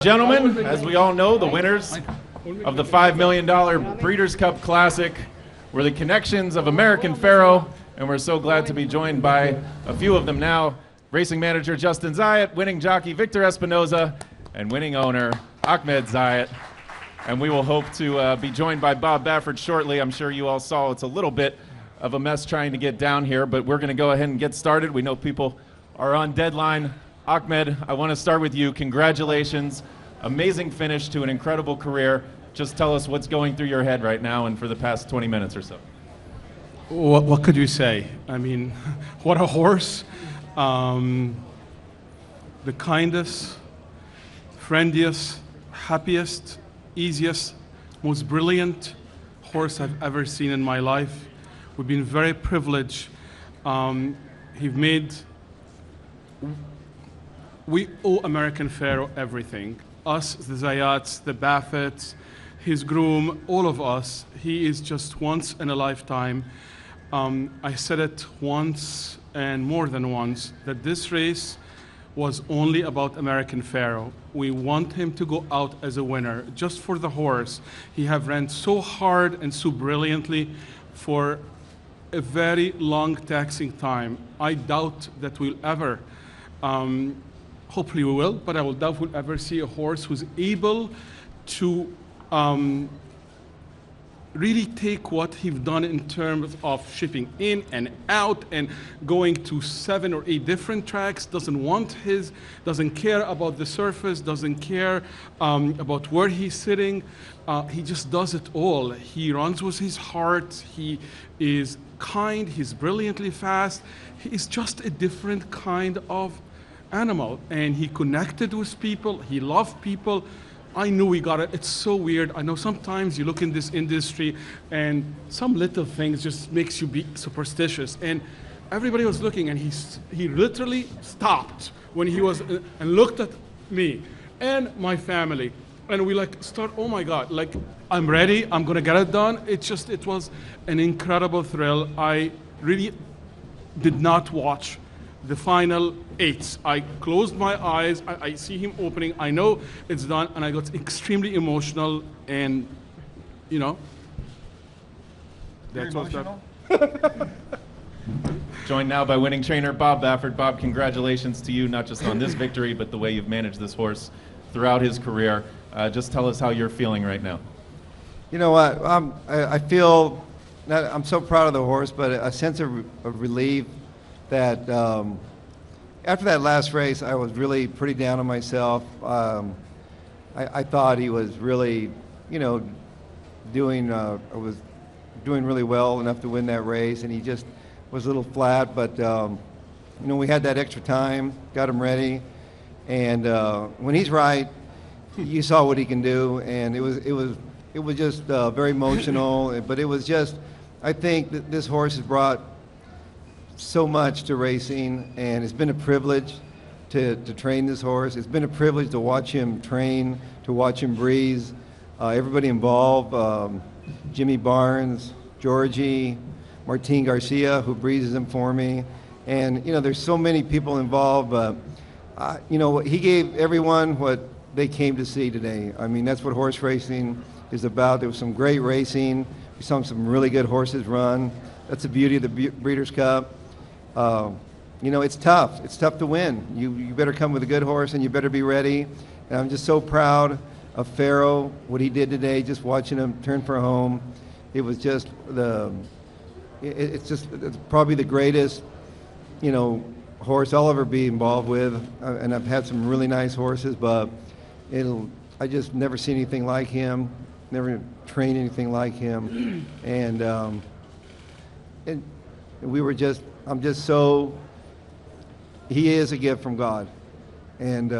Gentlemen, as we all know, the winners of the $5 million Breeders' Cup Classic were the Connections of American Pharoah, and we're so glad to be joined by a few of them now. Racing manager Justin Zayat, winning jockey Victor Espinoza, and winning owner Ahmed Zayat. And we will hope to be joined by Bob Baffert shortly. I'm sure you all saw it's a little bit of a mess trying to get down here, but we're going to go ahead and get started. We know people are on deadline. Ahmed, I want to start with you. Congratulations. Amazing finish to an incredible career. Just tell us what's going through your head right now and for the past 20 minutes or so. What could you say? I mean, what a horse. The kindest, friendliest, happiest, easiest, most brilliant horse I've ever seen in my life. We've been very privileged. We owe American Pharoah everything. Us, the Zayats, the Baffetts, his groom, all of us. He is just once in a lifetime. I said it once and more than once that this race was only about American Pharoah. We want him to go out as a winner, just for the horse. He have ran so hard and so brilliantly for a very long taxing time. I doubt that we'll ever, hopefully we will, but I will doubt we'll ever see a horse who's able to really take what he's done in terms of shipping in and out and going to 7 or 8 different tracks, doesn't care about the surface, doesn't care about where he's sitting. He just does it all. He runs with his heart. He is kind. He's brilliantly fast. He's just a different kind of animal. And he connected with people. He loved people. I knew we got it. It's so weird. I know sometimes you look in this industry and some little things just makes you be superstitious. And everybody was looking and he literally stopped when he was and looked at me and my family. And we oh my God, I'm ready. I'm going to get it done. It was an incredible thrill. I really did not watch the final 8. I closed my eyes. I see him opening. I know it's done, and I got extremely emotional. And that's what's that. Joined now by winning trainer Bob Baffert. Bob, congratulations to you, not just on this victory, but the way you've managed this horse throughout his career. Just tell us how you're feeling right now. You know what? I feel that I'm so proud of the horse, but a sense of relief that after that last race, I was really pretty down on myself. I thought he was really, doing really well enough to win that race, and he just was a little flat. But we had that extra time, got him ready, and when he's right, you saw what he can do, and it was just very emotional. But it was just, I think that this horse has brought so much to racing, and it's been a privilege to train this horse. It's been a privilege to watch him train, to watch him breeze. Everybody involved, Jimmy Barnes, Georgie, Martin Garcia, who breezes him for me. And, there's so many people involved, but, he gave everyone what they came to see today. I mean, that's what horse racing is about. There was some great racing. We saw some really good horses run. That's the beauty of the Breeders' Cup. It's tough. It's tough to win. You better come with a good horse, and you better be ready. And I'm just so proud of Pharoah, what he did today, just watching him turn for home. It was just it's probably the greatest, horse I'll ever be involved with. And I've had some really nice horses, but I just never seen anything like him, never trained anything like him. And I'm just so, he is a gift from God. And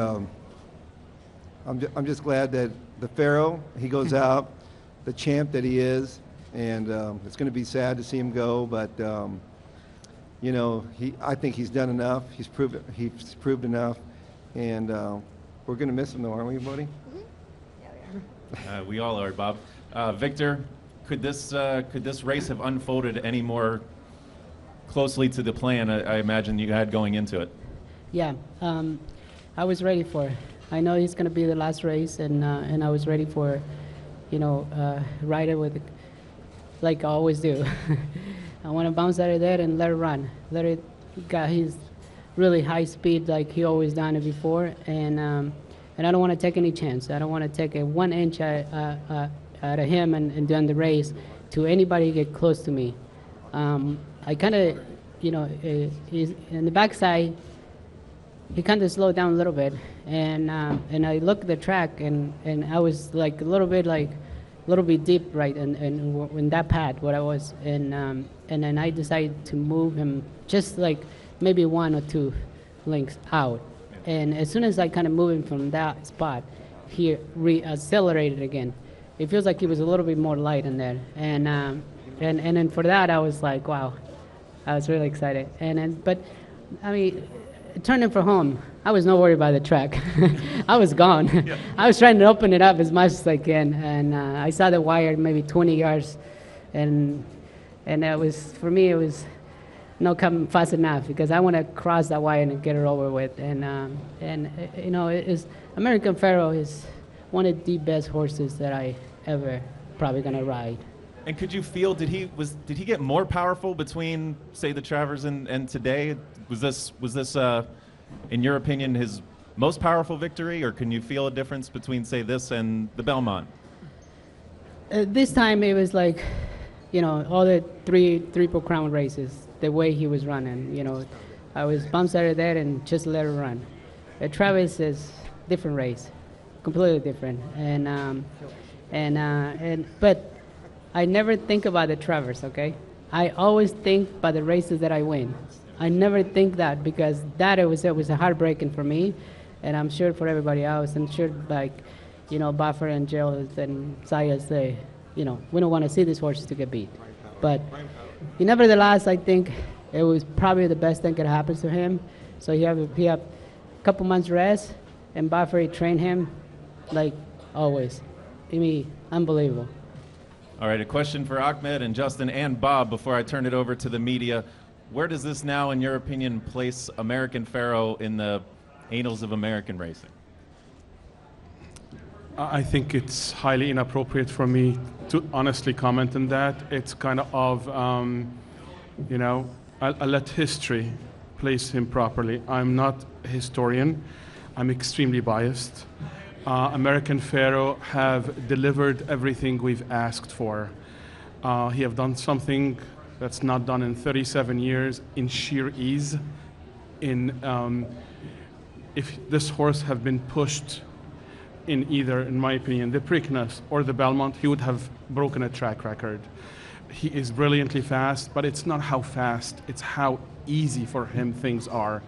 I'm just glad that the Pharoah, he goes out, the champ that he is, and it's going to be sad to see him go, but I think he's done enough. He's proved enough, and we're going to miss him though, aren't we, buddy? Mm-hmm. Yeah, we are. We all are, Bob. Victor, could this race have unfolded any more closely to the plan I imagine you had going into it? Yeah, I was ready for I know it's going to be the last race, and I was ready for, ride it with, like I always do. I want to bounce out of there and let it run. Let it got his really high speed like he always done it before, and I don't want to take any chance. I don't want to take a 1 inch out of him and during the race to anybody get close to me. I kind of, he's in the backside. He kind of slowed down a little bit, and I looked at the track, and I was like a little bit deep right in that pad where I was, and then I decided to move him just like maybe 1 or 2 lengths out, and as soon as I kind of moved him from that spot, he re-accelerated again. It feels like he was a little bit more light in there, and then for that I was like, wow, I was really excited, but I mean. Turning for home, I was not worried about the track. I was gone. Yeah. I was trying to open it up as much as I can, and I saw the wire maybe 20 yards, and it was, for me, it was not coming fast enough because I want to cross that wire and get it over with. And American Pharoah is one of the best horses that I ever probably gonna ride. And could you feel, did he get more powerful between, say, the Travers and today? Was this in your opinion, his most powerful victory, or can you feel a difference between, say, this and the Belmont? This time it was like, all the three Triple Crown races, the way he was running, I was bounced out of there and just let it run. Travis is different race, completely different, but I never think about the Travers, okay? I always think about the races that I win. I never think that because it was a heartbreaking for me, and I'm sure for everybody else. I'm sure Buffer and Jill and Zayas, we don't want to see these horses to get beat. But nevertheless, I think it was probably the best thing that happens to him. So he have a couple months rest, and Buffer trained him like always. I mean, unbelievable. All right, a question for Ahmed and Justin and Bob before I turn it over to the media. Where does this now, in your opinion, place American Pharoah in the annals of American racing? I think it's highly inappropriate for me to honestly comment on that. It's kind of, I'll let history place him properly. I'm not a historian. I'm extremely biased. American Pharoah have delivered everything we've asked for. He have done something that's not done in 37 years in sheer ease. If this horse have been pushed in either, in my opinion, the Preakness or the Belmont, he would have broken a track record. He is brilliantly fast, but it's not how fast, it's how easy for him things are.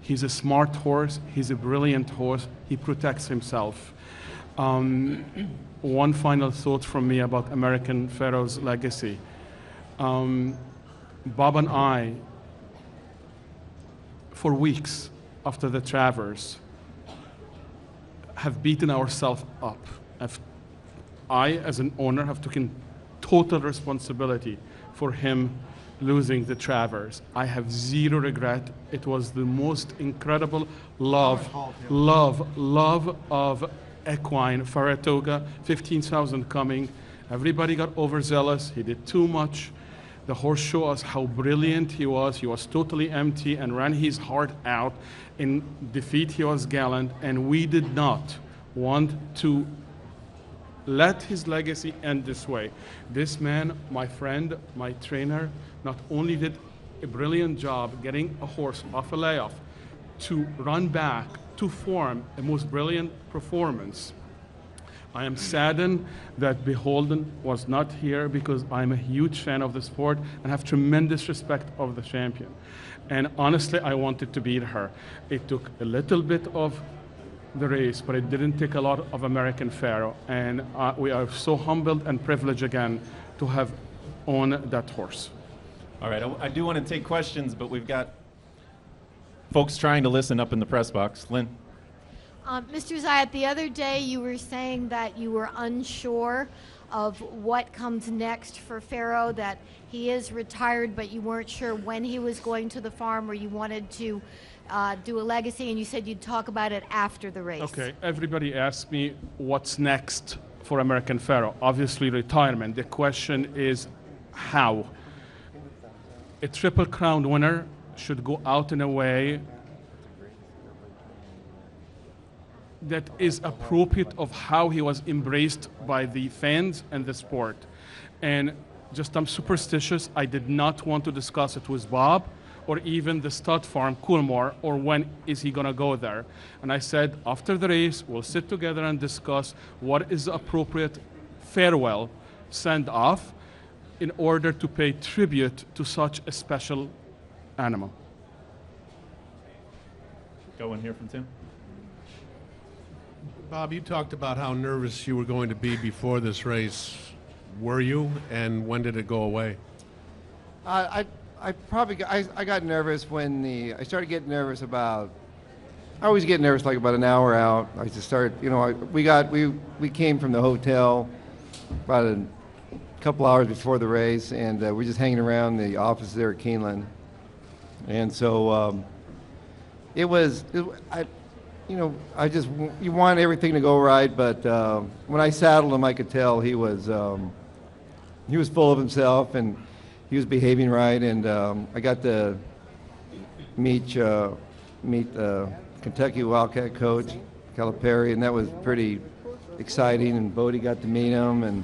He's a smart horse, he's a brilliant horse, he protects himself. One final thought from me about American Pharoah's legacy. Bob and I, for weeks after the Travers, have beaten ourselves up. I, as an owner, have taken total responsibility for him losing the Travers. I have zero regret. It was the most incredible love of equine, Saratoga, 15,000 coming. Everybody got overzealous. He did too much. The horse showed us how brilliant he was. He was totally empty and ran his heart out. In defeat, he was gallant, and we did not want to let his legacy end this way. This man, my friend, my trainer, not only did a brilliant job getting a horse off a layoff to run back, to form a most brilliant performance. I am saddened that Beholden was not here because I'm a huge fan of the sport and have tremendous respect of the champion. And honestly, I wanted to beat her. It took a little bit of the race, but it didn't take a lot of American Pharoah. And we are so humbled and privileged again to have owned that horse. All right, I do want to take questions, but we've got folks trying to listen up in the press box. Lynn? Mr. Zayat, the other day you were saying that you were unsure of what comes next for Pharoah, that he is retired, but you weren't sure when he was going to the farm, or you wanted to do a legacy, and you said you'd talk about it after the race. Okay, everybody asks me what's next for American Pharoah. Obviously retirement. The question is how? A Triple Crown winner should go out in a way that is appropriate of how he was embraced by the fans and the sport. And just I'm superstitious. I did not want to discuss it with Bob or even the stud farm, Coolmore, or when is he gonna go there. And I said, after the race, we'll sit together and discuss what is the appropriate farewell send-off in order to pay tribute to such a special animal. Go and hear from Tim. Bob, you talked about how nervous you were going to be before this race. Were you, and when did it go away? I got nervous when I started getting nervous about. I always get nervous like about an hour out. I just started, we came from the hotel about a couple hours before the race, and we're just hanging around the office there at Keeneland, and so you want everything to go right, but when I saddled him, I could tell he was full of himself, and he was behaving right, and I got to meet the Kentucky Wildcat coach, Calipari, and that was pretty exciting, and Bodie got to meet him,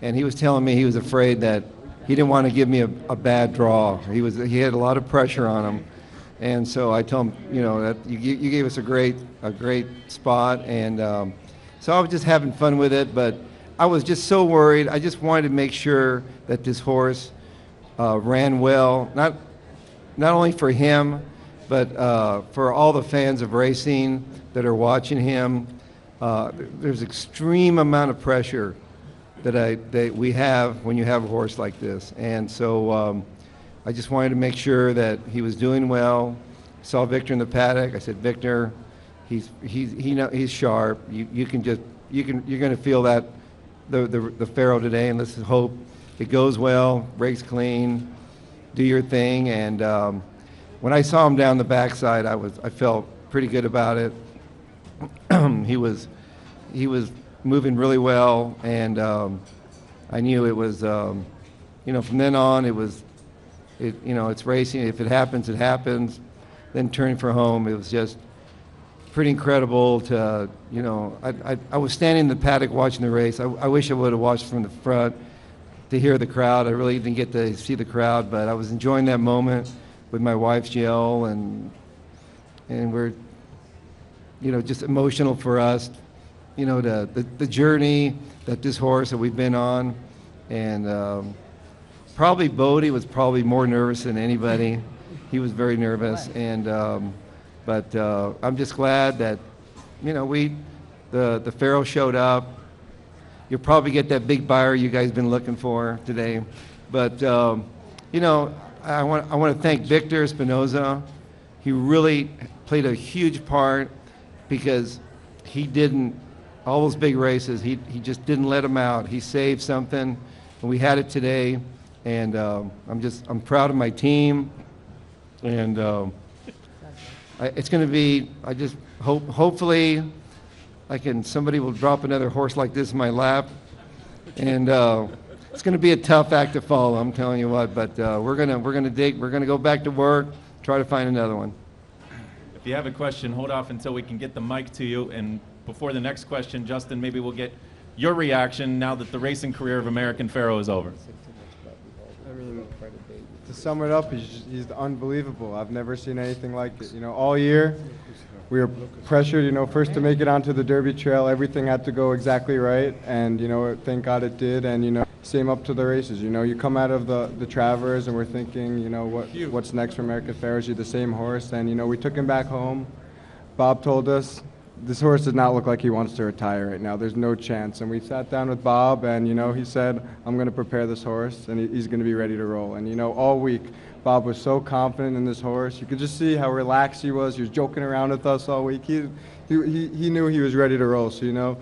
and he was telling me he was afraid that he didn't want to give me a bad draw. He had a lot of pressure on him. And so I told him, that you gave us a great spot, and so I was just having fun with it. But I was just so worried. I just wanted to make sure that this horse ran well, not only for him, but for all the fans of racing that are watching him. There's extreme amount of pressure that we have when you have a horse like this, and so. I just wanted to make sure that he was doing well. I saw Victor in the paddock. I said, Victor, he's sharp. You're going to feel that the Pharoah today, and let's hope it goes well, breaks clean, do your thing. And when I saw him down the backside, I felt pretty good about it. He was moving really well, and I knew it was from then on it's racing. If it happens, it happens. Then turning for home, it was just pretty incredible to, I was standing in the paddock watching the race. I wish I would have watched from the front to hear the crowd. I really didn't get to see the crowd, but I was enjoying that moment with my wife, Jill, and we're, just emotional for us, the journey that this horse that we've been on, and probably Bodie was probably more nervous than anybody. He was very nervous, and but I'm just glad that the Pharoah showed up. You'll probably get that big buyer you guys been looking for today, but I want to thank Victor Espinoza. He really played a huge part because he didn't all those big races. He just didn't let them out. He saved something, and we had it today. And I'm proud of my team, and it's going to be. I just hopefully, somebody will drop another horse like this in my lap, and it's going to be a tough act to follow. I'm telling you what, but we're gonna go back to work, try to find another one. If you have a question, hold off until we can get the mic to you. And before the next question, Justin, maybe we'll get your reaction now that the racing career of American Pharoah is over. To sum it up, he's unbelievable. I've never seen anything like it. All year we were pressured, first to make it onto the Derby Trail. Everything had to go exactly right, and, thank God it did. And, same up to the races. You come out of the Travers, and we're thinking, what's next for American Pharoah? Is he the same horse? And, we took him back home. Bob told us, this horse does not look like he wants to retire right now. There's no chance. And we sat down with Bob, and, he said, I'm going to prepare this horse, and he's going to be ready to roll. And, all week, Bob was so confident in this horse. You could just see how relaxed he was. He was joking around with us all week. He knew he was ready to roll. So,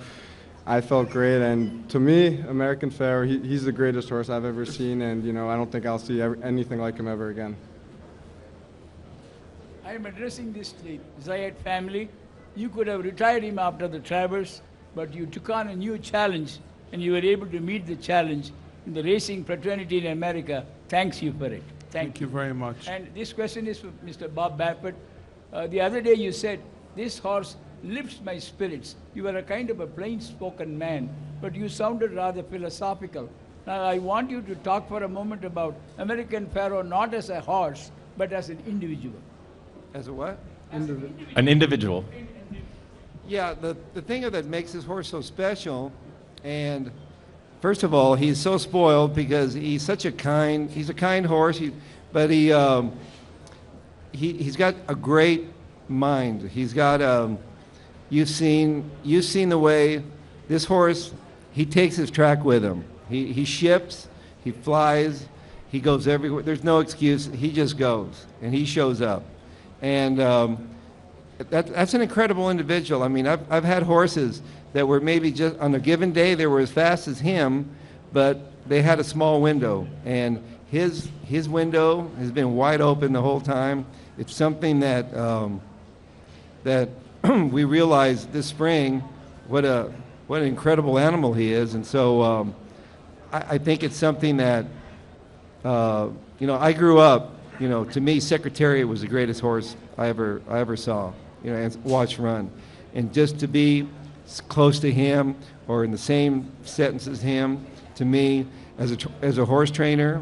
I felt great. And to me, American Pharoah, he's the greatest horse I've ever seen. And, I don't think I'll see anything like him ever again. I am addressing this to the Zayed family. You could have retired him after the Travers, but you took on a new challenge, and you were able to meet the challenge. And the racing fraternity in America thanks you for it. Thank you very much. And this question is for Mr. Bob Baffert. The other day you said, this horse lifts my spirits. You were a kind of a plain-spoken man, but you sounded rather philosophical. Now I want you to talk for a moment about American Pharoah not as a horse, but as an individual. As a what? An individual. Yeah, the thing that makes this horse so special, and first of all, he's so spoiled because he's a kind horse, but he's got a great mind. He's got, you've seen the way this horse, he takes his track with him. He ships, he flies, he goes everywhere. There's no excuse. He just goes, and he shows up. And that's an incredible individual. I mean, I've had horses that were maybe just on a given day they were as fast as him, but they had a small window, and his window has been wide open the whole time. It's something that that we realized this spring what an incredible animal he is, and so I think it's something that I grew up. To me, Secretariat was the greatest horse I ever saw. And watch run, and just to be close to him or in the same sentence as him, to me, as a horse trainer,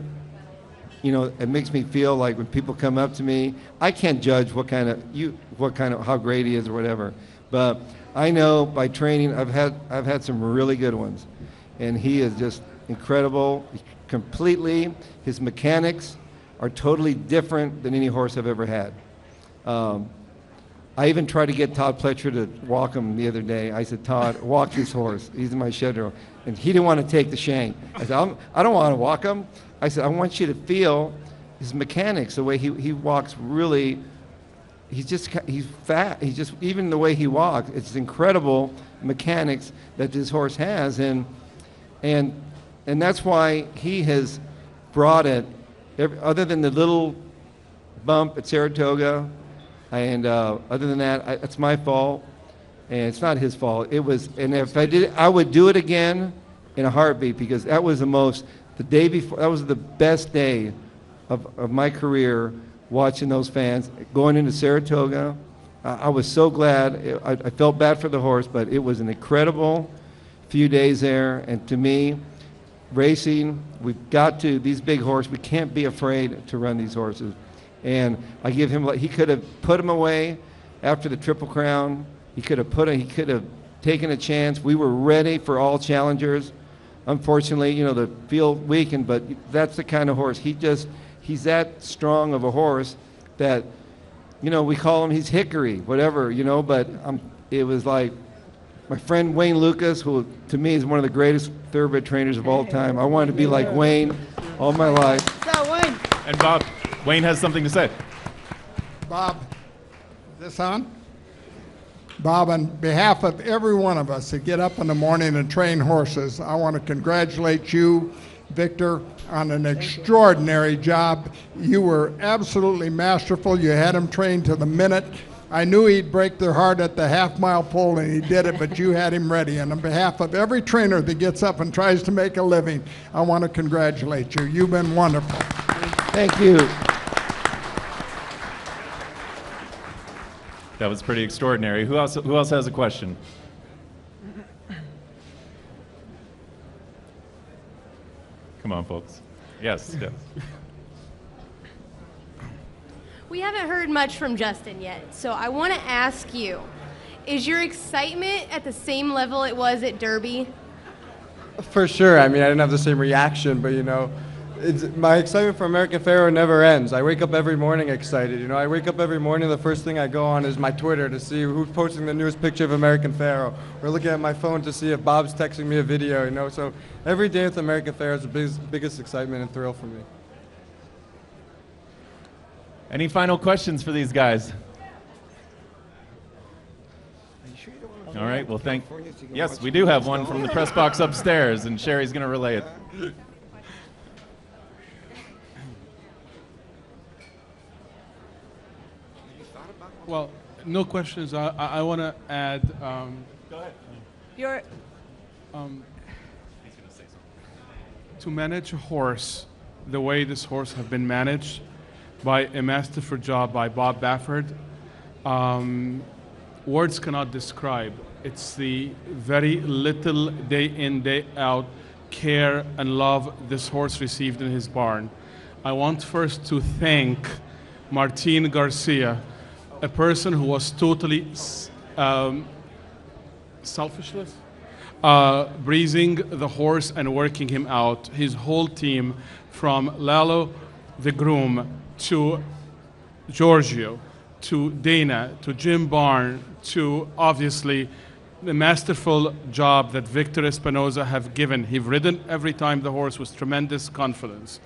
it makes me feel like when people come up to me, I can't judge how great he is or whatever, but I know by training I've had some really good ones, and he is just incredible. Completely, his mechanics are totally different than any horse I've ever had. I even tried to get Todd Pletcher to walk him the other day. I said, Todd, walk this horse. He's in my shed room. And he didn't want to take the shank. I said, I don't want to walk him. I said, I want you to feel his mechanics, the way he walks really. He's fat. Even the way he walks, it's incredible mechanics that this horse has. And that's why he has brought it, other than the little bump at Saratoga, and other than that, it's my fault, and it's not his fault. It was, and if I did, I would do it again in a heartbeat, because that was the day before, that was the best day of my career, watching those fans going into Saratoga. I was so glad. I felt bad for the horse, but it was an incredible few days there, and to me, racing, these big horses, we can't be afraid to run these horses. And I give him, he could have put him away after the Triple Crown. He could have taken a chance. We were ready for all challengers. Unfortunately, the field weakened, but that's the kind of horse. He's that strong of a horse that, we call him, he's Hickory, whatever, but it was like my friend Wayne Lucas, who to me is one of the greatest thoroughbred trainers of all time. I wanted to be like Wayne all my life. What's up, Wayne? And Bob, Wayne has something to say. Bob, is this on? Bob, on behalf of every one of us that get up in the morning and train horses, I want to congratulate you, Victor, on an extraordinary job. You were absolutely masterful. You had him trained to the minute. I knew he'd break their heart at the half-mile pole, and he did it, but you had him ready. And on behalf of every trainer that gets up and tries to make a living, I want to congratulate you. You've been wonderful. Thank you. That was pretty extraordinary. Who else has a question? Come on, folks. Yes. We haven't heard much from Justin yet, so I want to ask you, is your excitement at the same level it was at Derby? For sure. I mean, I didn't have the same reaction, but my excitement for American Pharoah never ends. I wake up every morning excited. I wake up every morning, the first thing I go on is my Twitter to see who's posting the newest picture of American Pharoah, or looking at my phone to see if Bob's texting me a video, So every day with American Pharoah is the biggest excitement and thrill for me. Any final questions for these guys? All right, well, yes, we do have one from the press box upstairs, and Sherry's going to relay it. Well, no questions. I want to add. Go ahead. Your To manage a horse the way this horse have been managed by a masterful job by Bob Baffert, words cannot describe. It's the very little day in, day out care and love this horse received in his barn. I want first to thank Martin Garcia, a person who was totally selfishless, breezing the horse and working him out. His whole team, from Lalo, the groom, to Giorgio, to Dana, to Jim Barn, to obviously the masterful job that Victor Espinoza have given. He've ridden every time the horse with tremendous confidence.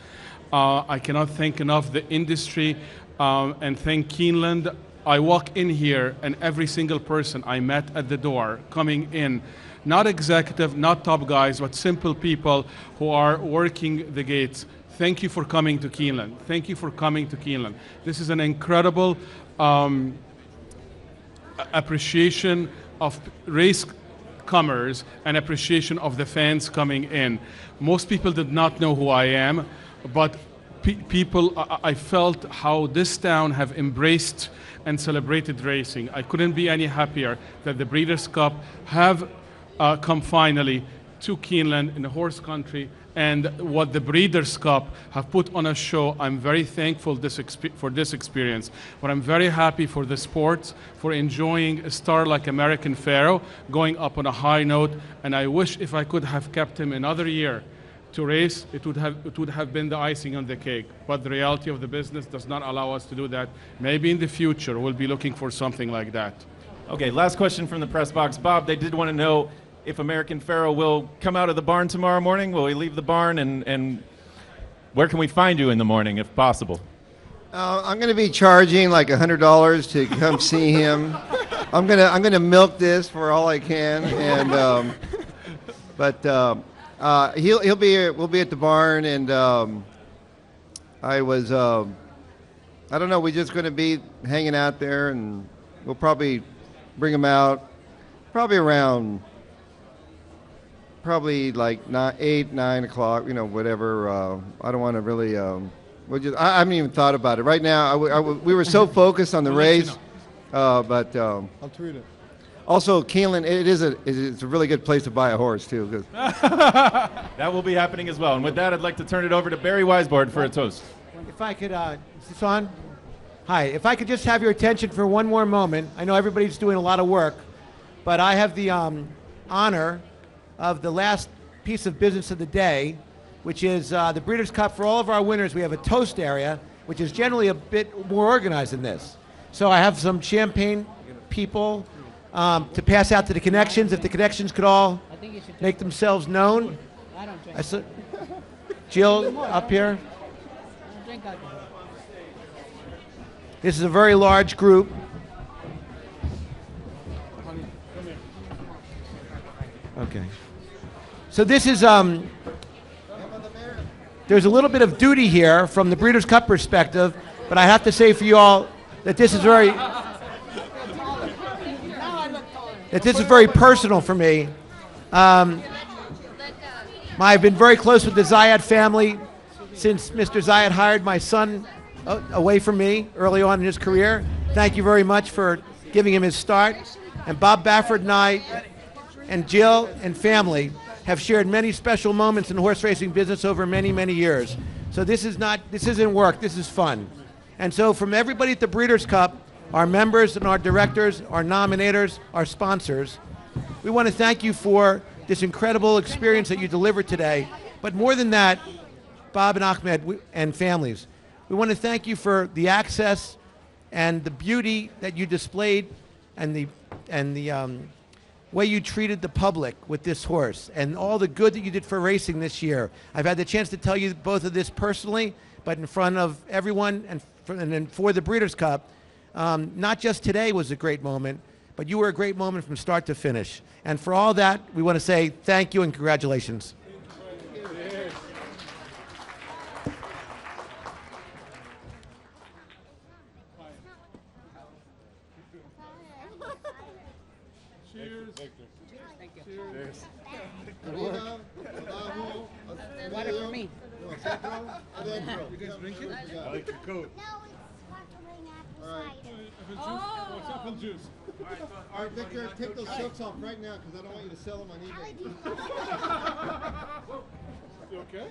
I cannot thank enough the industry and thank Keeneland. I walk in here and every single person I met at the door coming in, not executive, not top guys, but simple people who are working the gates. Thank you for coming to Keeneland. Thank you for coming to Keeneland. This is an incredible appreciation of race comers and appreciation of the fans coming in. Most people did not know who I am, but people, I felt how this town have embraced and celebrated racing. I couldn't be any happier that the Breeders' Cup have come finally to Keeneland in the horse country, and what the Breeders' Cup have put on a show. I'm very thankful for this experience, but I'm very happy for the sport, for enjoying a star like American Pharoah going up on a high note, and I wish if I could have kept him another year to race, it would have been the icing on the cake. But the reality of the business does not allow us to do that. Maybe in the future we'll be looking for something like that. Okay, last question from the press box. Bob, they did want to know if American Pharoah will come out of the barn tomorrow morning. Will he leave the barn, and where can we find you in the morning if possible? I'm going to be charging like $100 to come see him. I'm gonna milk this for all I can, and he'll be here. We'll be at the barn, and I don't know. We're just going to be hanging out there, and we'll probably bring him out probably around like 8, 9 o'clock, whatever. I don't want to really. I haven't even thought about it right now. We were so focused on the race, but I'll tweet it. also Keeneland. It's a really good place to buy a horse too. That will be happening as well. And with that, I'd like to turn it over to Barry Weisbord for a toast. If I could, is this on? Hi. If I could just have your attention for one more moment. I know everybody's doing a lot of work, but I have the honor of the last piece of business of the day, which is the Breeders' Cup. For all of our winners, we have a toast area, which is generally a bit more organized than this. So I have some champagne people to pass out to the connections. If the connections could all make themselves known. I saw Jill up here. This is a very large group. Okay. So this is, there's a little bit of duty here from the Breeders' Cup perspective, but I have to say for you all that this is very personal for me. I've been very close with the Zayat family since Mr. Zayat hired my son away from me early on in his career. Thank you very much for giving him his start. And Bob Baffert and I and Jill and family have shared many special moments in the horse racing business over many, many years. So this isn't work, this is fun. And so from everybody at the Breeders' Cup, our members and our directors, our nominators, our sponsors, we want to thank you for this incredible experience that you delivered today. But more than that, Bob and Ahmed and families, we want to thank you for the access and the beauty that you displayed and the way you treated the public with this horse and all the good that you did for racing this year. I've had the chance to tell you both of this personally, but in front of everyone and for the Breeders' Cup, not just today was a great moment, but you were a great moment from start to finish. And for all that, we want to say thank you and congratulations. Water for me. You guys drink it? I like the coat. No, it's sparkling apple Right. cider. Oh, it's apple juice. All right, Victor, take those silks off right now because I don't want you to sell them on eBay. You okay?